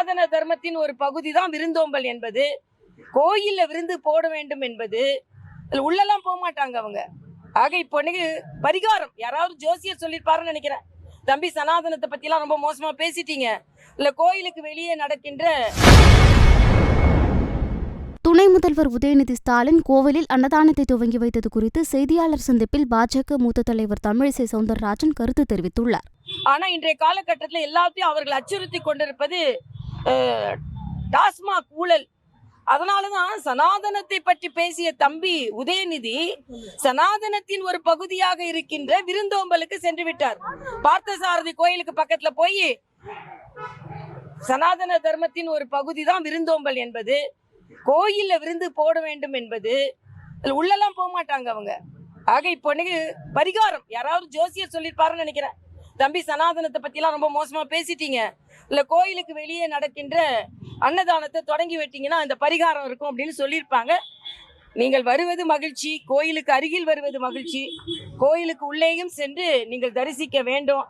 சனாதன தர்மத்தின் ஒரு பகுதி தான் விருந்தோம்பல் என்பது. கோயில்ல விருந்து போட வேண்டும் என்பது உள்ளெல்லாம் போக மாட்டாங்க அவங்க. ஆக இப்போ பரிகாரம் யாராவது ஜோசியர் சொல்லியிருப்பாருன்னு நினைக்கிறேன். தம்பி சனாதனத்தை பத்திலாம் ரொம்ப மோசமா பேசிட்டீங்க, இல்ல கோயிலுக்கு வெளியே நடக்கின்ற. துணை முதல்வர் உதயநிதி ஸ்டாலின் கோவிலில் அன்னதானத்தை துவங்கி வைத்தது குறித்து செய்தியாளர் சந்திப்பில் பாஜக மூத்த தலைவர் தமிழிசை சவுந்தரராஜன் கருத்து தெரிவித்துள்ளார். ஆனா இன்றைய காலகட்டத்தில் எல்லாத்தையும் அவர்கள் அச்சுறுத்தி கொண்டிருப்பது டாஸ்மாக் ஊழல். அதனாலதான் சனாதனத்தை பற்றி பேசிய தம்பி உதயநிதி சனாதனத்தின் ஒரு பகுதியாக இருக்கின்ற விருந்தோம்பலுக்கு சென்று விட்டார். பார்த்தசாரதி கோயிலுக்கு பக்கத்துல போய் சனாதன தர்மத்தின் ஒரு பகுதி தான் விருந்தோம்பல் என்பது, கோயில்ல விருந்து போட வேண்டும் என்பது உள்ளெல்லாம் போக மாட்டாங்க அவங்க. ஆக இப்போ பரிகாரம் யாராவது ஜோசியர் சொல்லியிருப்பாருன்னு நினைக்கிறேன். தம்பி சனாதனத்தை பத்திலாம் ரொம்ப மோசமா பேசிட்டீங்க, இல்ல கோயிலுக்கு வெளியே நடக்கின்ற அன்னதானத்தை தொடங்கி விட்டீங்கன்னா அந்த பரிகாரம் இருக்கும் அப்படின்னு சொல்லியிருப்பாங்க. நீங்கள் வருவது மகிழ்ச்சி, கோயிலுக்கு அருகில் வருவது மகிழ்ச்சி, கோயிலுக்கு உள்ளேயும் சென்று நீங்கள் தரிசிக்க வேண்டும்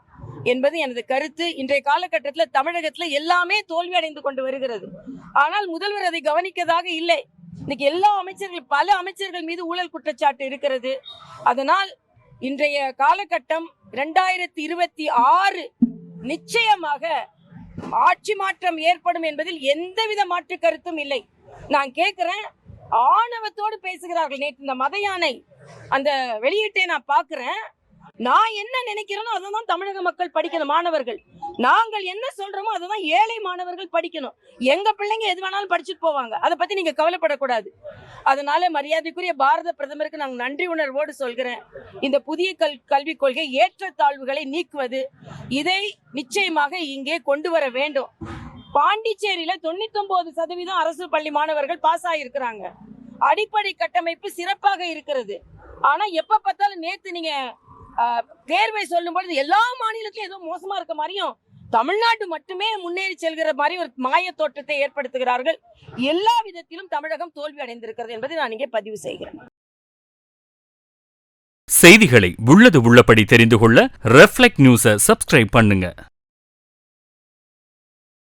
என்பது எனது கருத்து. இன்றைய காலகட்டத்தில் தமிழகத்தில் எல்லாமே தோல்வி அடைந்து கொண்டு வருகிறது. ஆனால் முதல்வர் அதை கவனிக்கதாக இல்லை. இன்னைக்கு எல்லா அமைச்சர்கள், பல அமைச்சர்கள் மீது ஊழல் குற்றச்சாட்டு இருக்கிறது. அதனால் இன்றைய காலகட்டம் 2026 நிச்சயமாக ஆட்சி மாற்றம் ஏற்படும் என்பதில் எந்தவித மாற்று கருத்தும் இல்லை. நான் கேட்கிறேன், ஆணவத்தோடு பேசுகிறார்கள். நேற்று இந்த மத யானை அந்த வெளியீட்டை நான் பார்க்கிறேன். நான் என்ன நினைக்கிறேனோ அதான் தமிழக மக்கள் படிக்கணும். மாணவர்கள் நாங்கள் என்ன சொல்றோமோ அதுதான் ஏழை மாணவர்கள் படிக்கணும். எங்க பிள்ளைங்க எது வேணாலும் படிச்சுட்டு போவாங்க, அதை பத்தி நீங்க கவலைப்படக்கூடாது. அதனால மரியாதைக்குரிய பாரத பிரதமருக்கு நாங்கள் நன்றி உணர்வோடு சொல்கிறேன். இந்த புதிய கல்விக் கொள்கை ஏற்றத்தாழ்வுகளை நீக்குவது, இதை நிச்சயமாக இங்கே கொண்டு வர வேண்டும். பாண்டிச்சேரியில 99% அரசு பள்ளி மாணவர்கள் பாஸ் ஆகியிருக்கிறாங்க. அடிப்படை கட்டமைப்பு சிறப்பாக இருக்கிறது. ஆனா எப்ப பார்த்தாலும் நேத்து நீங்க தேர்வை சொல்லும் பொழுது எல்லா மாநிலத்திலும் ஏதோ மோசமா இருக்க மாதிரியும் தமிழ்நாடு மட்டுமே முன்னேறி செல்கிற மாதிரி ஒரு மாய தோற்றத்தை ஏற்படுத்துகிறார்கள். எல்லா விதத்திலும் தமிழகம் தோல்வி அடைந்திருக்கிறது என்பதை நான் இங்கே பதிவு செய்கிறேன். செய்திகளை உள்ளது உள்ளபடி தெரிந்து கொள்ள ரெஃப்ளெக்ட் நியூஸை சப்ஸ்கிரைப் பண்ணுங்க.